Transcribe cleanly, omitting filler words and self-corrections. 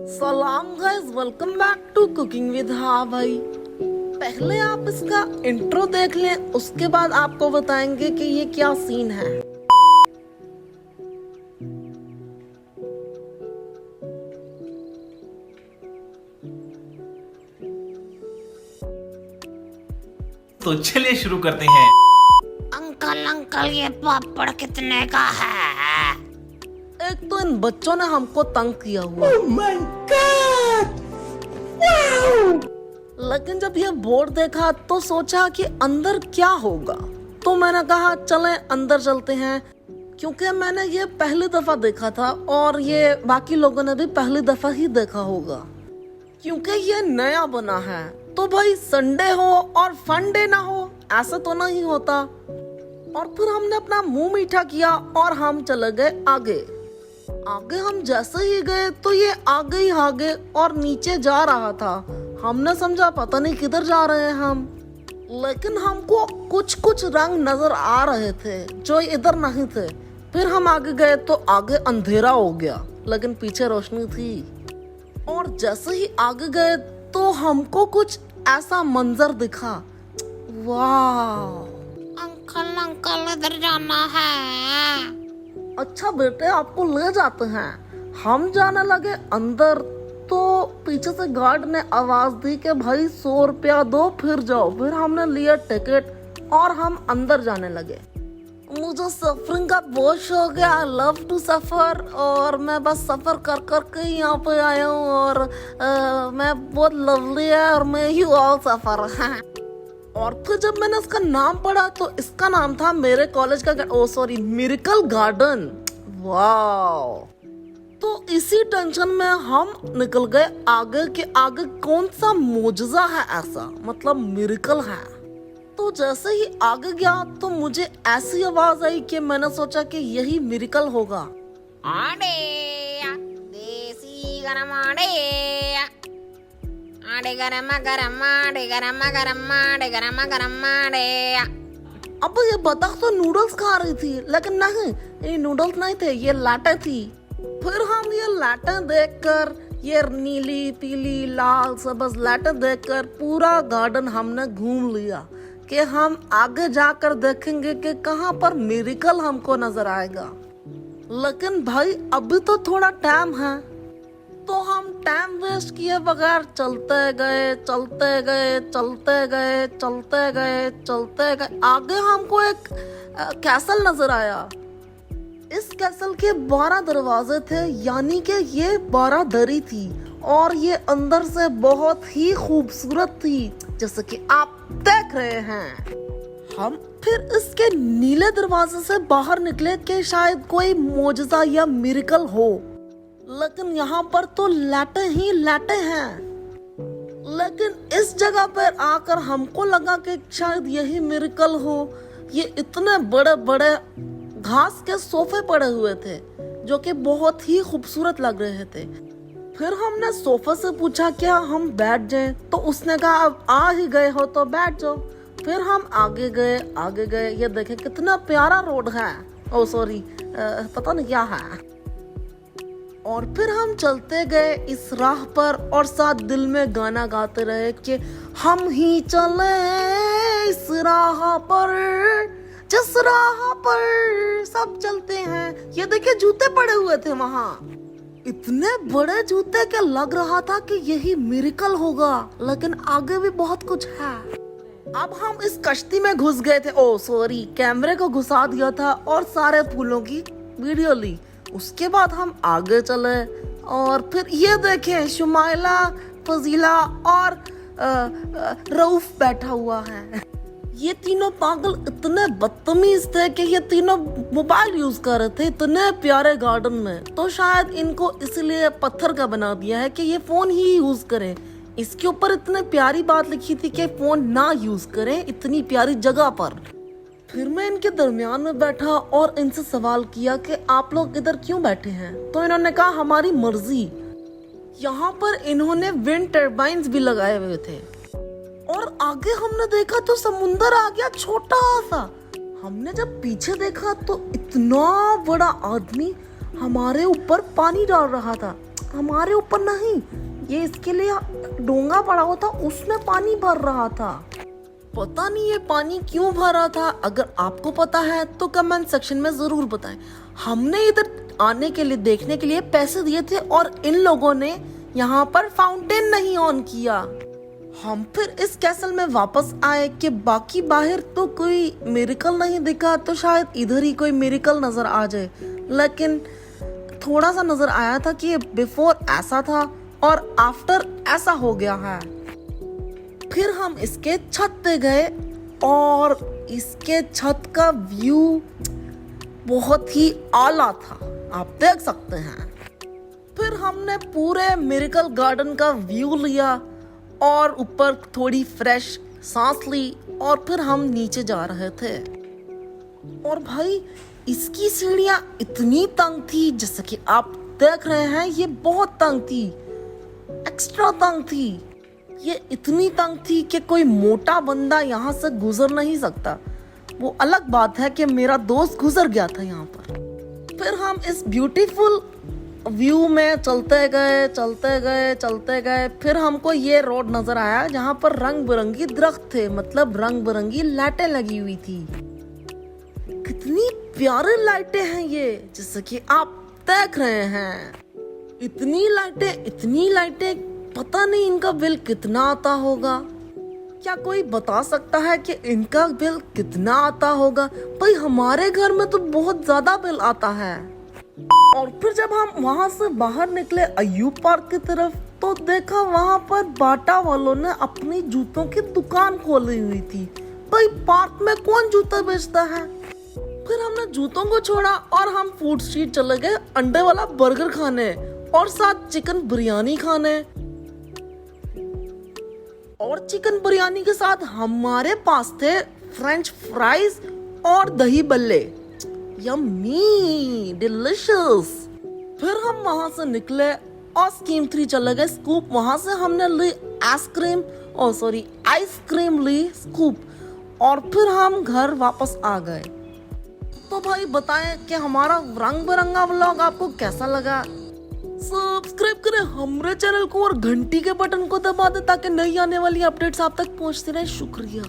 सलाम guys, welcome back to cooking with हा भाई। पहले आप इसका इंट्रो देख लें, उसके बाद आपको बताएंगे कि ये क्या सीन है। तो चलिए शुरू करते हैं। अंकल अंकल ये पापड़ कितने का है? एक तो इन बच्चों ने हमको तंग किया हुआ। लेकिन जब ये बोर्ड देखा तो सोचा कि अंदर क्या होगा, तो मैंने कहा चलें अंदर चलते हैं, क्योंकि मैंने ये पहली दफा देखा था और ये बाकी लोगों ने भी पहली दफा ही देखा होगा, क्योंकि ये नया बना है। तो भाई संडे हो और फन डे ना हो, ऐसा तो नहीं होता। और फिर हमने अपना मुंह मीठा किया और हम चले गए आगे। हम जैसे ही गए तो ये आगे और नीचे जा रहा था। हमने समझा पता नहीं किधर जा रहे हैं हम, लेकिन हमको कुछ रंग नजर आ रहे थे जो इधर नहीं थे। फिर हम आगे गए तो आगे अंधेरा हो गया, लेकिन पीछे रोशनी थी। और जैसे ही आगे गए तो हमको कुछ ऐसा मंजर दिखा। वाह! अंकल अंकल इधर जाना है। अच्छा बेटे, आपको ले जाते हैं। हम जाने लगे अंदर तो पीछे से गार्ड ने आवाज दी कि भाई 100 रुपया दो फिर जाओ। फिर हमने लिया टिकट और हम अंदर जाने लगे। मुझे सफरिंग का बहुत शौक है, आई लव टू सफर, और मैं बस सफर कर कर के यहाँ पे आया हूँ। और मैं बहुत लवली है और मैं ही ऑल सफर है। और फिर जब मैंने इसका नाम पढ़ा तो इसका नाम था मेरे कॉलेज का मिरेकल गार्डन। वाह! तो इसी टेंशन में हम निकल गए आगे के आगे कौन सा मोजज़ा है ऐसा, मतलब मिरेकल है। तो जैसे ही आगे गया तो मुझे ऐसी आवाज आई कि मैंने सोचा कि यही मिरेकल होगा। आड़े देसी गरम आड़े गरम गरम आड़े गरम गरम आड़े गरम गरम आड़े। अब ये बतख तो नूडल्स खा रही थी, लेकिन नहीं, ये नूडल्स नहीं थे, ये लाटें थी। फिर हम ये लाटें देखकर, ये नीली पीली लाल सब्ज लाटें देखकर पूरा गार्डन हमने घूम लिया कि हम आगे जाकर देखेंगे कि कहाँ पर मिरेकल हमको नजर आएगा। लेकिन भाई अभी तो थोड़ा टाइम है, तो हम टाइम वेस्ट किए बगैर चलते गए। आगे हमको एक कैसल नजर आया। इस कैसल के 12 दरवाजे थे, यानी कि ये 12 दरी थी और ये अंदर से बहुत ही खूबसूरत थी, जैसे कि आप देख रहे हैं। हम फिर इसके नीले दरवाजे से बाहर निकले कि शायद कोई मोजज़ा या मिरेकल हो, लेकिन यहाँ पर तो लाटें ही लाटें हैं। लेकिन इस जगह पर आकर हमको लगा कि शायद यही मिरेकल हो। ये इतने बड़े बड़े घास के सोफे पड़े हुए थे जो कि बहुत ही खूबसूरत लग रहे थे। फिर हमने सोफे से पूछा क्या हम बैठ जाएं, तो उसने कहा अब आ ही गए हो तो बैठ जाओ। फिर हम आगे गए। ये देखे कितना प्यारा रोड है, पता नहीं क्या है। और फिर हम चलते गए इस राह पर और साथ दिल में गाना गाते रहे कि हम ही चले इस राह पर, जिस राह पर सब चलते हैं। ये देखिए जूते पड़े हुए थे वहाँ, इतने बड़े जूते के लग रहा था कि यही मिरेकल होगा, लेकिन आगे भी बहुत कुछ है। अब हम इस कश्ती में घुस गए थे। कैमरे को घुसा दिया था और सारे फूलों की वीडियो ली। उसके बाद हम आगे चले और फिर ये देखें शुमाइला, फजीला और रऊफ बैठा हुआ है। ये तीनों पागल इतने बदतमीज थे कि ये तीनों मोबाइल यूज कर रहे थे इतने प्यारे गार्डन में। तो शायद इनको इसलिए पत्थर का बना दिया है कि ये फोन ही यूज करें। इसके ऊपर इतने प्यारी बात लिखी थी कि फोन ना यूज करें इतनी प्यारी जगह पर। फिर मैं इनके दरमियान में बैठा और इनसे सवाल किया कि आप लोग इधर क्यों बैठे हैं, तो इन्होंने कहा हमारी मर्जी। यहाँ पर इन्होंने विंड टर्बाइन्स भी लगाए हुए थे। और आगे हमने देखा तो समुंदर आ गया छोटा सा। हमने जब पीछे देखा तो इतना बड़ा आदमी हमारे ऊपर पानी डाल रहा था। हमारे ऊपर नहीं, ये इसके लिए डोंगा पड़ा हुआ था, उसमें पानी भर रहा था। पता नहीं ये पानी क्यों भरा था। अगर आपको पता है तो कमेंट सेक्शन में जरूर बताएं। हमने इधर आने के लिए, देखने के लिए पैसे दिए थे और इन लोगों ने यहाँ पर फाउंटेन नहीं ऑन किया। हम फिर इस कैसल में वापस आए कि बाकी बाहर तो कोई मिरेकल नहीं दिखा, तो शायद इधर ही कोई मिरेकल नजर आ जाए। लेकिन थोड़ा सा नजर आया था कि बिफोर ऐसा था और आफ्टर ऐसा हो गया है। फिर हम इसके छत पे गए और इसके छत का व्यू बहुत ही आला था, आप देख सकते हैं। फिर हमने पूरे मिरेकल गार्डन का व्यू लिया और ऊपर थोड़ी फ्रेश सांस ली और फिर हम नीचे जा रहे थे। और भाई इसकी सीढ़ियां इतनी तंग थी, जैसे कि आप देख रहे हैं, ये बहुत तंग थी, एक्स्ट्रा तंग थी। ये इतनी तंग थी कि कोई मोटा बंदा यहाँ से गुजर नहीं सकता। वो अलग बात है कि मेरा दोस्त गुजर गया था यहाँ पर। फिर हम इस ब्यूटीफुल व्यू में चलते गए। फिर हमको ये रोड नजर आया जहाँ पर रंग बिरंगी दरख्त थे, मतलब रंग बिरंगी लाइटें लगी हुई थी। कितनी प्यारी लाइटें हैं ये, जैसे कि आप देख रहे हैं। इतनी लाइटें, पता नहीं इनका बिल कितना आता होगा। क्या कोई बता सकता है कि इनका बिल कितना आता होगा? भाई हमारे घर में तो बहुत ज्यादा बिल आता है। और फिर जब हम वहाँ से बाहर निकले अय्यूब पार्क की तरफ, तो देखा वहाँ पर बाटा वालों ने अपनी जूतों की दुकान खोली हुई थी। भाई पार्क में कौन जूता बेचता है? फिर हमने जूतों को छोड़ा और हम फूड स्ट्रीट चले गए अंडे वाला बर्गर खाने और साथ चिकन बिरयानी खाने। और चिकन बिरयानी के साथ हमारे पास थे फ्रेंच फ्राइज और दही बल्ले। Yummy, delicious. फिर हम वहां से निकले और स्कीम 3 चले गए स्कूप। वहां से हमने ली आइसक्रीम ली स्कूप और फिर हम घर वापस आ गए। तो भाई बताएं कि हमारा रंग बिरंगा व्लॉग आपको कैसा लगा। सब्सक्राइब करें हमारे चैनल को और घंटी के बटन को दबा दें ताकि नई आने वाली अपडेट्स आप तक पहुंचती रहे। शुक्रिया।